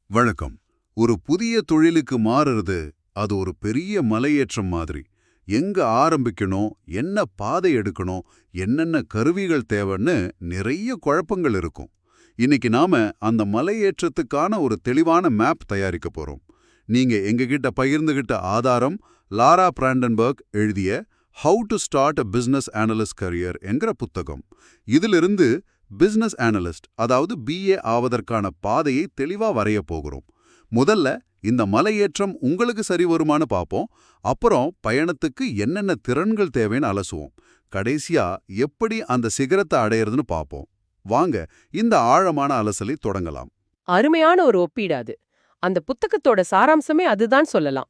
வணக்கம். ஒரு புதிய தொழிலுக்கு மாறுறது அது ஒரு பெரிய மலையேற்றம் மாதிரி. எங்க ஆரம்பிக்கணும், என்ன பாதை எடுக்கணும், என்னென்ன கருவிகள் தேவைன்னு நிறைய குழப்பங்கள் இருக்கும். இன்னைக்கு நாம அந்த மலையேற்றத்துக்கான ஒரு தெளிவான மேப் தயாரிக்க போறோம். நீங்க எங்ககிட்ட பகிர்ந்துகிட்ட ஆதாரம் லாரா பிராண்டன்பர்க் எழுதிய how to start a business analyst career என்கிற புத்தகம். இதிலிருந்து பிசினஸ் அனலிஸ்ட், அதாவது பிஏ ஆவதற்கான பாதையை தெளிவா வரைய போகிறோம். முதல்ல இந்த மலையேற்றம் உங்களுக்கு சரி வருமானு பார்ப்போம். அப்புறம் பயணத்துக்கு என்னென்ன திறன்கள் தேவைன்னு அலசுவோம். கடைசியா எப்படி அந்த சிகரத்தை அடையிறதுன்னு பார்ப்போம். வாங்க இந்த ஆழமான அலசலை தொடங்கலாம். அருமையான ஒரு ஒப்பீடு அது. அந்த புத்தகத்தோட சாராம்சமே அதுதான் சொல்லலாம்.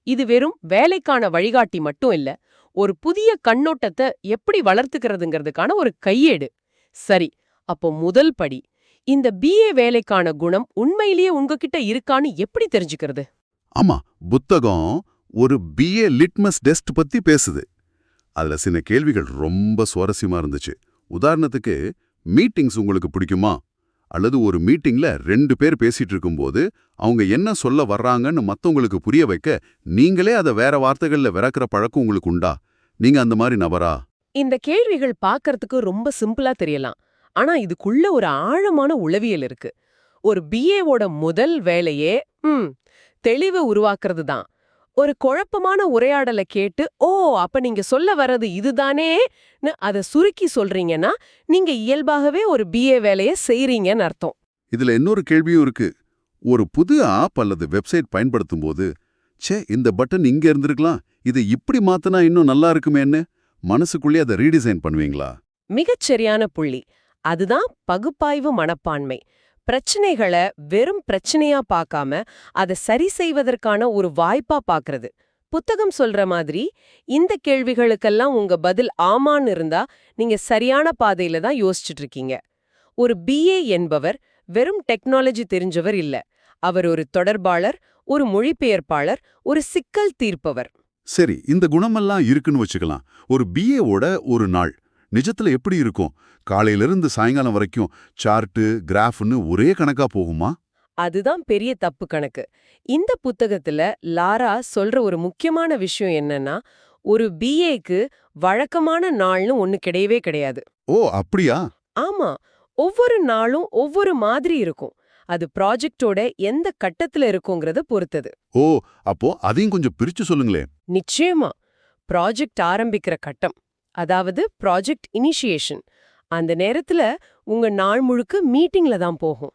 இது வெறும் வேலைக்கான வழிகாட்டி மட்டும் இல்ல, ஒரு புதிய கண்ணோட்டத்தை எப்படி வளர்த்துக்கிறதுங்கிறதுக்கான ஒரு கையேடு. சரி, அப்போ முதல் படி, இந்த பிஏ வேலைக்கான குணம் உண்மையிலேயே உங்ககிட்ட இருக்கான்னு எப்படி தெரிஞ்சுக்கிறது? ஆமா, புத்தகம் ஒரு பிஏ லிட்மஸ் டெஸ்ட் பத்தி பேசுது. அதுல சில கேள்விகள் ரொம்ப சுவாரஸ்யமா இருந்துச்சு. உதாரணத்துக்கு, மீட்டிங்ஸ் உங்களுக்கு பிடிக்குமா? அல்லது ஒரு மீட்டிங்ல 2 பேர் பேசிட்டு இருக்கும்போது அவங்க என்ன சொல்ல வர்றாங்கன்னு மத்தவங்களுக்கு புரிய வைக்க நீங்களே அதை வேற வார்த்தைகள்ல விளக்குற பழக்கம் உங்களுக்கு உண்டா? நீங்க அந்த மாதிரி நபரா? இந்த கேள்விகள் பார்க்கறதுக்கு ரொம்ப சிம்பிளா தெரியலாம். ஆனா இதுக்குள்ள ஒரு ஆழமான உளவியல் இருக்கு. ஒரு பிஏவோட முதல் வேலையே தெளிவு உருவாக்குறது தான். ஒரு குழப்பமான உரையாடலை கேட்டு, ஓ அப்ப நீங்க சொல்ல வர்றது இதுதானேன்னு அதை சுருக்கி சொல்றீங்கன்னா, நீங்க இயல்பாகவே ஒரு பிஏ வேலையை செய்றீங்கன்னு அர்த்தம். இதுல இன்னொரு கேள்வியும் இருக்கு. ஒரு புது ஆப் அல்லது வெப்சைட் பயன்படுத்தும் போது, ச்சே இந்த பட்டன் இங்க இருந்திருக்கலாம், இது இப்படி மாத்தினா இன்னும் நல்லா இருக்குமேன்னு மனசுக்குள்ளே அதை ரீடிசைன் பண்ணுவீங்களா? மிகச்சரியான புள்ளி. அதுதான் பகுப்பாய்வு மனப்பான்மை. பிரச்சனைகளை வெறும் பிரச்சனையா பார்க்காம அதை சரி செய்வதற்கான ஒரு வாய்ப்பா பார்க்கறது. புத்தகம் சொல்ற மாதிரி, இந்த கேள்விகளுக்கெல்லாம் உங்க பதில் ஆமான்னு இருந்தா நீங்க சரியான பாதையில தான் யோசிச்சுட்டு இருக்கீங்க. ஒரு பிஏ என்பவர் வெறும் டெக்னாலஜி தெரிஞ்சவர் இல்ல. அவர் ஒரு தொடர்பாளர், ஒரு மொழிபெயர்ப்பாளர், ஒரு சிக்கல் தீர்ப்பவர். சரி, இந்த குணமெல்லாம் இருக்குன்னு வச்சுக்கலாம். ஒரு பிஏவோட ஒரு நாள் நிஜத்துல எப்படி இருக்கும்? காலையிலிருந்து சாயங்காலம் வரைக்கும் சார்ட்டு, கிராஃப்னு ஒரே கணக்கா போகுமா? அதுதான் பெரிய தப்பு கணக்கு. இந்த புத்தகத்துல லாரா சொல்ற ஒரு முக்கியமான விஷயம் என்னன்னா, ஒரு பிஏக்கு வழக்கமான நாள்னு ஒண்ணு கிடையவே கிடையாது. ஓ அப்படியா? ஆமா, ஒவ்வொரு நாளும் ஒவ்வொரு மாதிரி இருக்கும். அது ப்ராஜெக்டோட எந்த கட்டத்துல இருக்குங்கிறத பொறுத்தது. ஓ, அப்போ அதையும் கொஞ்சம் பிரிச்சு சொல்லுங்களேன். நிச்சயமா. ப்ராஜெக்ட் ஆரம்பிக்கிற கட்டம், அதாவது ப்ராஜெக்ட் இனிஷியேஷன், அந்த நேரத்துல உங்க நாள் முழுக்க மீட்டிங்ல தான் போகும்.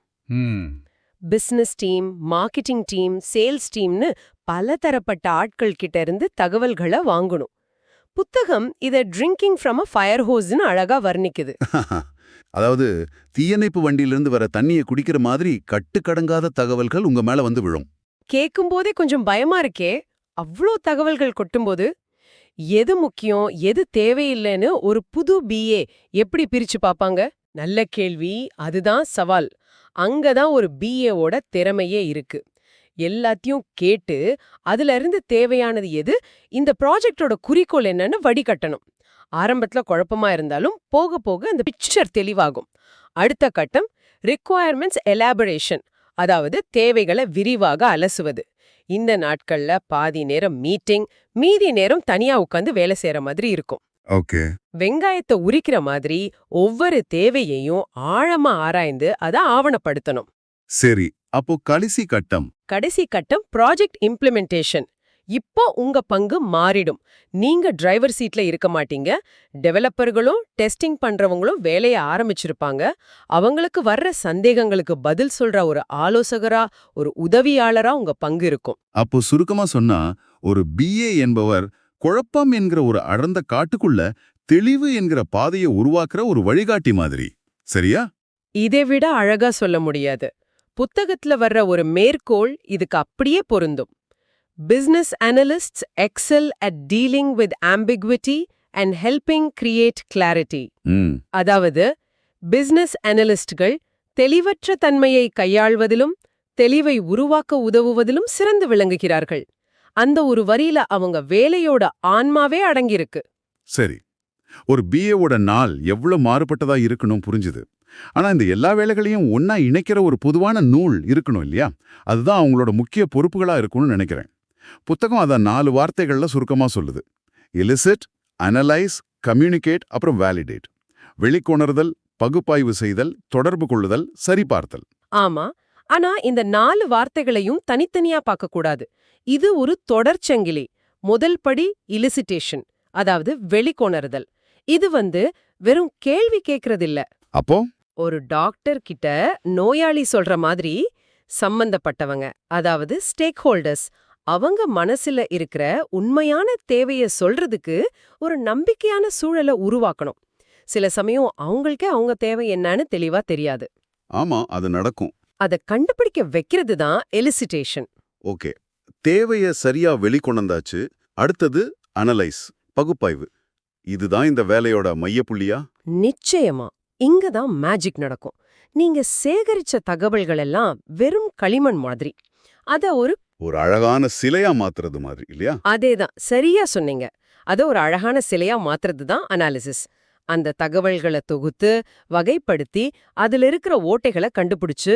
Business team, marketing team, sales டீம்னு பல தரப்பட்ட ஆட்கள் கிட்ட இருந்து தகவல்களை வாங்கணும். புத்தகம் இத ட்ரிங்கிங் ஃப்ரம் அ ஃபயர் ஹோஸ்னு அழகா வர்ணிக்குது. அதாவது தீயணைப்பு வண்டியிலிருந்து வர தண்ணியை குடிக்கிற மாதிரி கட்டுக்கடங்காத தகவல்கள் உங்க மேல வந்து விழும். கேட்கும் போதே கொஞ்சம் பயமா இருக்கே, அவ்ளோ தகவல்கள் கொட்டும்போது. எது முக்கியம், எது தேவையில்லைன்னு ஒரு புது பிஏ எப்படி பிரிச்சு பாப்பாங்க? நல்ல கேள்வி. அதுதான் சவால். அங்கதான் ஒரு பிஏவோட திறமையே இருக்கு. எல்லாத்தையும் கேட்டு அதுல இருந்து தேவையானது எது, இந்த ப்ராஜெக்டோட குறிக்கோள் என்னன்னு வடிகட்டணும். ஆரம்பத்துல குழப்பமா இருந்தாலும் போக போக அந்த பிக்சர் தெளிவாகும். அடுத்த கட்டம் ரிக்வயர்மெண்ட்ஸ் எலாபரேஷன், அதாவது தேவைகளை விரிவாக அலசுவது. இந்த நாட்கள்ல பாதி நேரம் மீட்டிங், மீதி நேரம் தனியா உட்காந்து வேலை செய்யற மாதிரி இருக்கும். ஓகே. வெங்காயத்தை உரிக்கிற மாதிரி ஒவ்வொரு தேவையையும் ஆழமா ஆராய்ந்து அதை ஆவணப்படுத்தணும். சரி, அப்போ கடைசி கட்டம் ப்ராஜெக்ட் இம்ப்ளிமெண்டேஷன். இப்போ உங்க பங்கு மாறிடும். நீங்க டிரைவர் சீட்ல இருக்க மாட்டீங்க. டெவலப்பர்களும் டெஸ்டிங் பண்றவங்களும் வேலையை ஆரம்பிச்சிருப்பாங்க. அவங்களுக்கு வர்ற சந்தேகங்களுக்கு பதில் சொல்ற ஒரு ஆலோசகரா, ஒரு உதவியாளரா உங்க பங்கு இருக்கும். அப்போ சுருக்கமா சொன்னா, ஒரு பிஏ என்பவர் குழப்பம் என்கிற ஒரு அடர்ந்த காட்டுக்குள்ள தெளிவு என்கிற பாதையை உருவாக்குற ஒரு வழிகாட்டி மாதிரி. சரியா? இதை விட அழகா சொல்ல முடியாது. புத்தகத்துல வர்ற ஒரு மேற்கோள் இதுக்கு அப்படியே பொருந்தும். Business analysts excel at dealing with ambiguity and helping create clarity. அதாவது பிசினஸ் அனலிஸ்ட்கள் தெளிவற்ற தன்மையை கையாள்வதிலும் தெளிவை உருவாக்க உதவுவதிலும் சிறந்து விளங்குகிறார்கள். அந்த ஒரு வரியில அவங்க வேலையோட ஆன்மாவே அடங்கியிருக்கு. சரி, ஒரு பிஏவோட நாள் எவ்வளவு மாறுபட்டதா இருக்கணும் புரிஞ்சுது. ஆனா இந்த எல்லா வேலைகளையும் ஒண்ணா இணைக்கிற ஒரு பொதுவான நூல் இருக்கணும் இல்லையா? அதுதான் அவங்களோட முக்கிய பொறுப்புகளா இருக்கும்னு நினைக்கிறேன். புத்தகம் அத 4 வார்த்தைகள்ல சுருக்கமா சொல்லுது. எலிசிட், அனலைஸ், கம்யூனிகேட், அப்புறம் வேலிடேட். வெளிக்கொணர்தல், பகுப்பாய்வு செய்தல், தொடர்பு கொள்ளுதல், சரிபார்த்தல். ஆமா. ஆனா இந்த 4 வார்த்தைகளையும் தனித்தனியா பார்க்க கூடாது. இது ஒரு தொடர்ச்சங்கிலி. முதல் படி இலிசிட்டேஷன், அதாவது வெளிக்கொணர்தல். இது வெறும் கேள்வி கேட்கறதில்ல. அப்போ ஒரு டாக்டர் கிட்ட நோயாளி சொல்ற மாதிரி சம்பந்தப்பட்டவங்க, அதாவது ஸ்டேக் ஹோல்டர்ஸ், அவங்க மனசுல இருக்கிற உண்மையான தேவைய சொல்றதுக்கு ஒரு நம்பிக்கையான சூழலை உருவாக்கணும். சில சமயம் அவங்களுக்கே அவங்க தேவை என்னன்னு தெளிவா தெரியாது. ஆமா, அது நடக்கும். அத கண்டுபிடிக்க வைக்கிறது தான் எலிசிட்டேஷன். ஓகே, தேவைய சரியா வெளிக்கொணர்ந்தாச்சு. அடுத்தது அனலைஸ், பகுப்பாய்வு. இதுதான் இந்த வேலையோட மையப்புள்ளியா? நிச்சயமா. இங்க தான் மேஜிக் நடக்கும். நீங்க சேகரிச்ச தகவல்கள் எல்லாம் வெறும் களிமண் மாதிரி. அத ஒரு அழகான சிலையா மாத்துறது மாதிரி இல்லையா? அதேதான், சரியா சொன்னீங்க. அத ஒரு அழகான சிலையா மாத்துறது தான் அனாலிசிஸ். அந்த தகவல்களை தொகுத்து வகைப்படுத்தி அதுல இருக்கிற ஓட்டைகளை கண்டுபிடிச்சு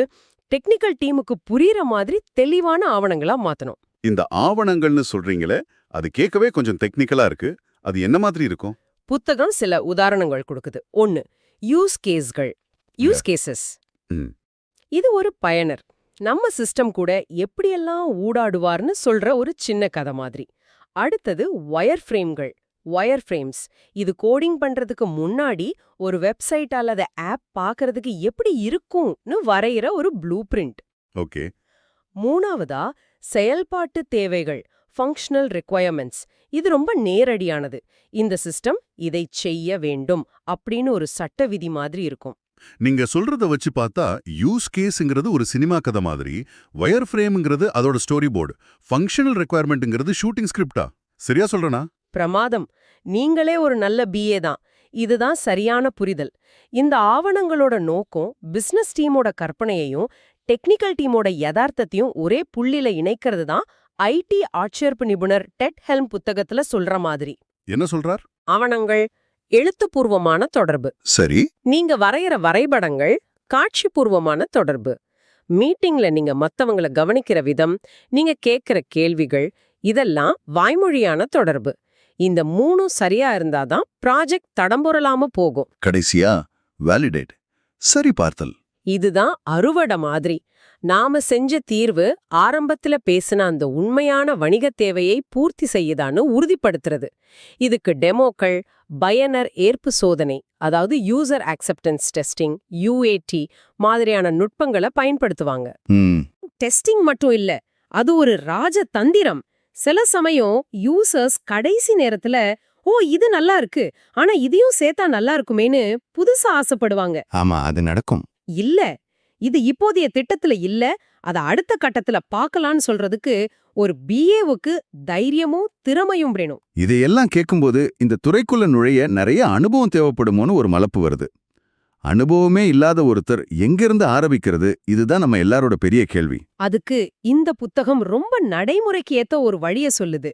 டெக்னிக்கல் டீமுக்கு புரியுற மாதிரி தெளிவான ஆவணங்களா மாத்தணும். இந்த ஆவணங்கள்னு சொல்றீங்களே, அது கேட்கவே கொஞ்சம் டெக்னிக்கலா இருக்கு. அது என்ன மாதிரி இருக்கும்? புத்தகம் சில உதாரணங்கள் கொடுக்குது. 1, யூஸ் கேஸ்கள், யூஸ் கேசஸ். இது ஒரு பயனர் நம்ம சிஸ்டம் கூட எப்படியெல்லாம் ஊடாடுவார்னு சொல்ற ஒரு சின்ன கதை மாதிரி. அடுத்தது வயர் ஃப்ரேம்கள், வயர் ஃப்ரேம்ஸ். இது கோடிங் பண்றதுக்கு முன்னாடி ஒரு வெப்சைட் அல்லது ஆப் பார்க்கறதுக்கு எப்படி இருக்கும்னு வரைகிற ஒரு ப்ளூ பிரிண்ட். ஓகே. 3வதா செயல்பாட்டு தேவைகள், ஃபங்க்ஷனல் ரெக்வயர்மெண்ட்ஸ். இது ரொம்ப நேரடியானது. இந்த சிஸ்டம் இதை செய்ய வேண்டும் அப்படின்னு ஒரு சட்ட விதி மாதிரி இருக்கும். நீங்க சொல்றத வச்சு பார்த்தா யூஸ் கேஸ்ங்கிறது ஒரு சினிமா கதை மாதிரி, வயர் ஃப்ரேம்ங்கிறது அதோட ஸ்டோரி போர்டு, ஃபங்க்ஷனல் ரெக்வயர்மெண்ட்ங்கிறது ஷூட்டிங் ஸ்கிரிப்டா? சரியா சொல்றனா? பிரமாதம். நீங்களே ஒரு நல்ல பிஏ தான். இதுதான் சரியான புரிதல். இந்த ஆவணங்களோட நோக்கம் பிசினஸ் டீமோட கற்பனையையும் டெக்னிக்கல் டீமோட யதார்த்தத்தையும் ஒரே புள்ளில இணைக்கிறது தான். ஐடி ஆட்சேர்ப்பு நிபுணர் டெட் ஹெல்ம் புத்தகத்துல சொல்ற மாதிரி. என்ன சொல்றார்? ஆவணங்கள் எழுத்துப்பூர்வமான தொடர்பு. சரி. நீங்க வரைகிற வரைபடங்கள் காட்சிபூர்வமான தொடர்பு. மீட்டிங்ல நீங்க மத்தவங்கள கவனிக்கிற விதம், நீங்க கேட்கிற கேள்விகள், இதெல்லாம் வாய்மொழியான தொடர்பு. இந்த 3ம் சரியா இருந்தாதான் ப்ராஜெக்ட் தடம்புரலாம போகும். கடைசியா வேலிடேட், சரி பார்த்தல். இதுதான் அறுவடை மாதிரி. நாம செஞ்ச தீர்வு ஆரம்பத்துல பேசின அந்த உண்மையான வணிக தேவையை பூர்த்தி செய்யுதான்னு உறுதிப்படுத்துறது. இதுக்கு டெமோக்கள், பயனர் ஏற்பு சோதனை, அதாவது யூசர் அக்செப்டன்ஸ் டெஸ்டிங், UAT மாதிரியான நுட்பங்களை பயன்படுத்துவாங்க. டெஸ்டிங் மட்டும் இல்ல, அது ஒரு ராஜதந்திரம். சில சமயம் யூசர்ஸ் கடைசி நேரத்துல இது நல்லா இருக்கு, ஆனா இதையும் சேர்த்தா நல்லா இருக்குமேன்னு புதுசா ஆசைப்படுவாங்க. ஆமா, அது நடக்கும். இல்ல, இது இப்போதைய திட்டத்துல இல்ல, அத அடுத்த கட்டத்துல பார்க்கலான்னு சொல்றதுக்கு ஒரு பிஏவுக்கு தைரியமும் திறமையும் வேணும். இதையெல்லாம் கேட்கும்போது இந்த துறைக்குள்ள நுழைய நிறைய அனுபவம் தேவைப்படுமோன்னு ஒரு மலப்பு வருது. அனுபவமே இல்லாத ஒருத்தர் எங்கிருந்து ஆரம்பிக்கிறது? இதுதான் நம்ம எல்லாரோட பெரிய கேள்வி. அதுக்கு இந்த புத்தகம் ரொம்ப நடைமுறைக்கு ஏத்த ஒரு வழிய சொல்லுது.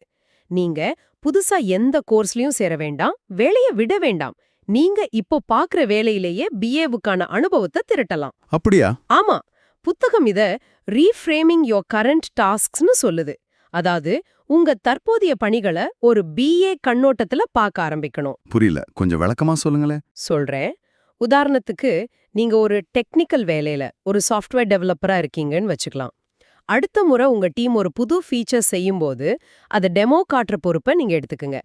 நீங்க புதுசா எந்த கோர்ஸ்லயும் சேர வேண்டாம், வேலைய விட வேண்டாம். நீங்க இப்போ பாக்குற வேலையிலேயே பிஏவுக்கான அனுபவத்தை திரட்டலாம். அப்படியா? ஆமா, புத்தகம் இத ரீஃப்ரேமிங் யோர் கரண்ட் டாஸ்க்ஸ்னு சொல்லுது. அதாவது உங்க தற்போதைய பணிகளை ஒரு பிஏ கண்ணோட்டத்துல பார்க்க ஆரம்பிக்கணும். புரியல, கொஞ்சம் விளக்கமா சொல்லுங்களேன். சொல்றேன். உதாரணத்துக்கு, நீங்க ஒரு டெக்னிக்கல் வேலையில ஒரு சாஃப்ட்வேர் டெவலப்பரா இருக்கீங்கன்னு வச்சுக்கலாம். அடுத்த முறை உங்க டீம் ஒரு புது ஃபீச்சர் செய்யும்போது அதை டெமோ காட்டுற பொறுப்பை நீங்க எடுத்துக்குங்க.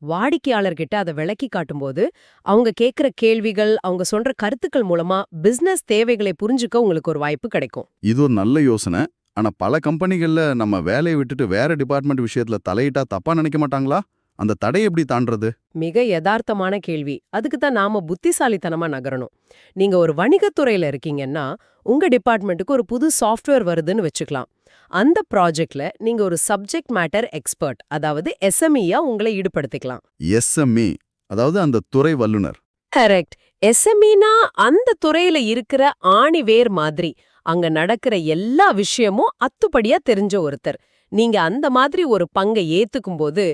வாடிக்கையாளர்கிட்ட அதை விளக்கி காட்டும்போது அவங்க கேட்கிற கேள்விகள், அவங்க சொல்ற கருத்துக்கள் மூலமா பிசினஸ் தேவைகளை புரிஞ்சுக்க உங்களுக்கு ஒரு வாய்ப்பு கிடைக்கும். இது ஒரு நல்ல யோசனை. ஆனா பல கம்பெனிகள்ல நம்ம வேலையை விட்டுட்டு வேற டிபார்ட்மெண்ட் விஷயத்துல தலையிட்டா தப்பா நினைக்க மாட்டாங்களா? அந்த தடை எப்படி தாண்டறது? மிக யதார்த்தமான கேள்வி. அதுக்கு தான் நாம புத்திசாலித்தனமா நகரணும். நீங்க ஒரு வணிகத்துறையில இருக்கீங்கன்னா உங்க டிபார்ட்மெண்ட்டுக்கு ஒரு புது சாஃப்ட்வேர் வருதுன்னு வச்சுக்கலாம். அந்த ப்ராஜெக்ட்ல நீங்க ஒரு சப்ஜெக்ட் மேட்டர் எக்ஸ்பர்ட், அதாவது SME-யா உங்களை ஈடுபடுத்திக்கலாம். SME, அதாவது அந்த துறை வல்லுனர். கரெக்ட். SME-னா அந்த துறையில இருக்கிற ஆணிவேர் மாதிரி. அங்க நடக்கிற எல்லா விஷயமும் அத்துப்படியா தெரிஞ்ச ஒருத்தர். நீங்க அந்த மாதிரி ஒரு பங்கை ஏத்துக்கும்போது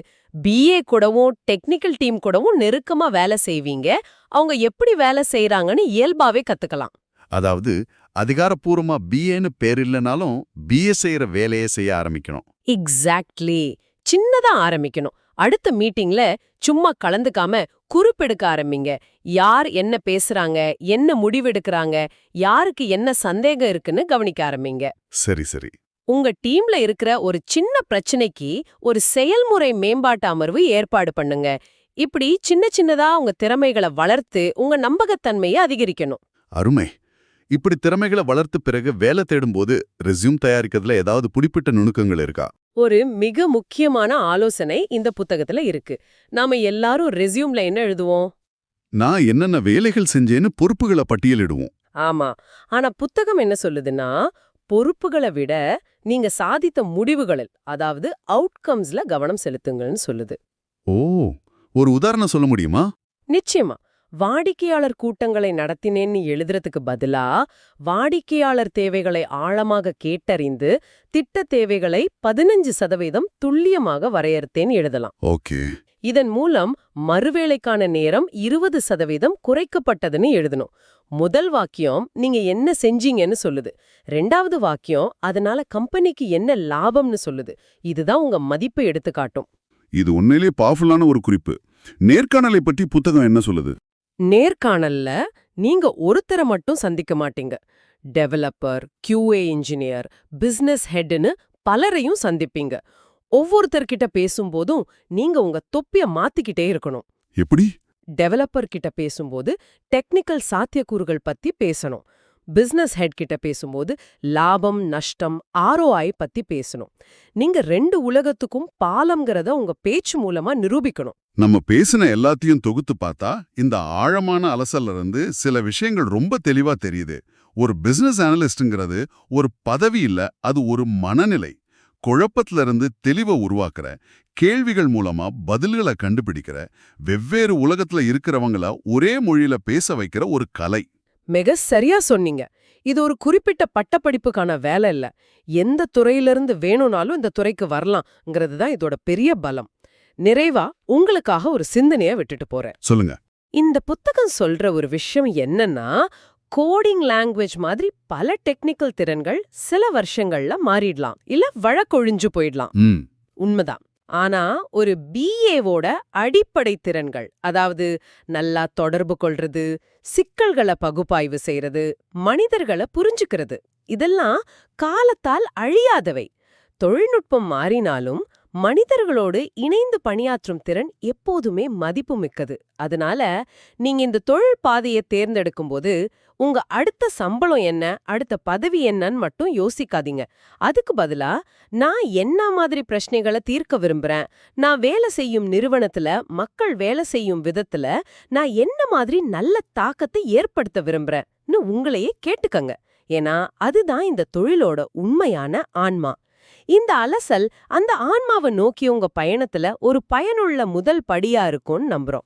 பிஏ கூடவும் டெக்னிக்கல் டீம் கூடவும் நெருக்கமா வேலை செய்வீங்க. அவங்க எப்படி வேலை செய்றாங்கன்னு இயல்பாவே கத்துக்கலாம். அதாவது அதிகாரப்பூர்வமா பிஏன்னு பேர் இல்லைனாலும் பிஏ செய்யற வேலையை செய்ய ஆரம்பிக்கணும். எக்ஸாக்ட்லி. சின்னதா ஆரம்பிக்கணும். அடுத்த மீட்டிங்ல சும்மா கலந்துக்காம குறிப்பெடுக்க ஆரம்பிங்க. யார் என்ன பேசுறாங்க, என்ன முடிவெடுக்கறாங்க, யாருக்கு என்ன சந்தேகம் இருக்குன்னு கவனிக்க ஆரம்பிங்க. சரி. உங்க டீம்ல இருக்கிற ஒரு சின்ன பிரச்சனைக்கு ஒரு செயல்முறை மேம்பாட்டு அமர்வு ஏற்பாடு பண்ணுங்க. இப்படி சின்னதா உங்க திறமைகளை வளர்த்து உங்க நம்பகத்தன்மையை அதிகரிக்கணும். அருமை. இப்படி திறமைகளை வளர்த்து பிறகு வேலை தேடும்போது ரெஸ்யூம் தயாரிக்கிறதுல ஏதாவது புடிப்பிட்ட நுணுக்கங்கள் இருக்கா? ஒரு மிக முக்கியமான ஆலோசனை இந்த புத்தகத்துல இருக்கு. நாம எல்லாரும் ரெஸ்யூம்ல என்ன எழுதுவோம்? நான் என்னென்ன வேலைகள் செஞ்சேன்னு பொறுப்புகளை பட்டியலிடுவோம். ஆமா. ஆனா புத்தகம் என்ன சொல்லுதுன்னா, பொறுப்புகளை விட நீங்க சாதித்த முடிவுகளில், அதாவது அவுட்கம்ஸ்ல கவனம் செலுத்துங்கன்னு சொல்லுது. ஓ, ஒரு உதாரணம் சொல்ல முடியுமா? நிச்சயமா. வாடிக்கையாளர் கூட்டங்களை நடத்தினேன்னு எழுதுறதுக்கு பதிலா, வாடிக்கையாளர் தேவைகளை ஆழமாக கேட்டறிந்து திட்ட தேவைகளை 15% துல்லியமாக வரையறுத்தேன்னு எழுதலாம். ஓகே. இதன் மூலம் மறுவேளைக்கான நேரம் 20% குறைக்கப்பட்டதுன்னு எழுதணும். முதல் வாக்கியம் நீங்க என்ன செஞ்சீங்கன்னு சொல்லுது. 2வது வாக்கியம் அதனால கம்பெனிக்கு என்ன லாபம்னு சொல்லுது. இதுதான் உங்க மதிப்பை எடுத்து காட்டும். இது உண்மையிலேயே பவர்ஃபுல்லான ஒரு குறிப்பு. நேர்காணலை பற்றி புத்தகம் என்ன சொல்லுது? நேர்காணல்ல நீங்க ஒருத்தரை மட்டும் சந்திக்க மாட்டீங்க. டெவலப்பர், QA இன்ஜினியர், பிசினஸ் ஹெட்னு பலரையும் சந்திப்பீங்க. ஒவ்வொருத்தர்கிட்ட பேசும்போதும் நீங்க உங்க தொப்பிய மாத்திக்கிட்டே இருக்கணும். எப்படி? டெவலப்பர் கிட்ட பேசும்போது டெக்னிக்கல் சாத்தியக்கூறுகள் பத்தி பேசணும். பிசினஸ் ஹெட் கிட்ட பேசும்போது லாபம், நஷ்டம், ROI பத்தி பேசணும். நீங்க 2 உலகத்துக்கும் பாலம்ங்கிறத உங்க பேச்சு மூலமா நிரூபிக்கணும். நம்ம பேசின எல்லாத்தையும் தொகுத்து பார்த்தா இந்த ஆழமான அலசல்ல இருந்து சில விஷயங்கள் ரொம்ப தெளிவா தெரியுது. ஒரு பிசினஸ் அனலிஸ்ட்ங்கிறது ஒரு பதவி இல்ல, அது ஒரு மனநிலை. குழப்பத்துல இருந்து தெளிவை உருவாக்குற, கேள்விகள் மூலமா பதில்களை கண்டுபிடிக்கிற, வெவ்வேறு உலகத்துல இருக்கிறவங்கள ஒரே மொழியில பேச வைக்கிற ஒரு கலை. மிக சரியா சொன்னீங்க. இது ஒரு குறிப்பிட்ட பட்டப்படிப்புக்கான வேலை இல்ல. எந்த துறையிலிருந்து வேணும்னாலும் இந்த துறைக்கு வரலாம்ங்கிறது தான் இதோட பெரிய பலம். நிறைவா உங்களுக்காக ஒரு சிந்தனைய விட்டுட்டு போறேன். சொல்லுங்க. இந்த புத்தகம் சொல்ற ஒரு விஷயம் என்னன்னா, கோடிங் லாங்குவேஜ் மாதிரி பல டெக்னிக்கல் திறன்கள் சில வருஷங்கள்ல மாறிடலாம், இல்ல வழக்கொழிஞ்சு போயிடலாம். உண்மைதான். ஆனா ஒரு BAவோட அடிப்படை திறன்கள், அதாவது நல்லா தொடர்பு கொள்றது, சிக்கல்களை பகுப்பாய்வு செய்யறது, மனிதர்களை புரிஞ்சுக்கிறது, இதெல்லாம் காலத்தால் அழியாதவை. தொழில்நுட்பம் மாறினாலும் மனிதர்களோடு இணைந்து பணியாற்றும் திறன் எப்போதுமே மதிப்புமிக்கது. அதனால நீங்க இந்த தொழில் பாதையை தேர்ந்தெடுக்கும்போது உங்க அடுத்த சம்பளம் என்ன, அடுத்த பதவி என்னன்னு மட்டும் யோசிக்காதீங்க. அதுக்கு பதிலா நான் என்ன மாதிரி பிரச்சனைகளை தீர்க்க விரும்புறேன், நான் வேலை செய்யும் நிறுவனத்துல, மக்கள் வேலை செய்யும் விதத்துல நான் என்ன மாதிரி நல்ல தாக்கத்தை ஏற்படுத்த விரும்புறேன்னு உங்களையே கேட்டுக்கங்க. ஏன்னா அதுதான் இந்த தொழிலோட உண்மையான ஆன்மா. இந்த அலசல் அந்த ஆன்மாவை நோக்கி உங்க பயணத்துல ஒரு பயனுள்ள முதல் படியா இருக்கும்னு நம்புறோம்.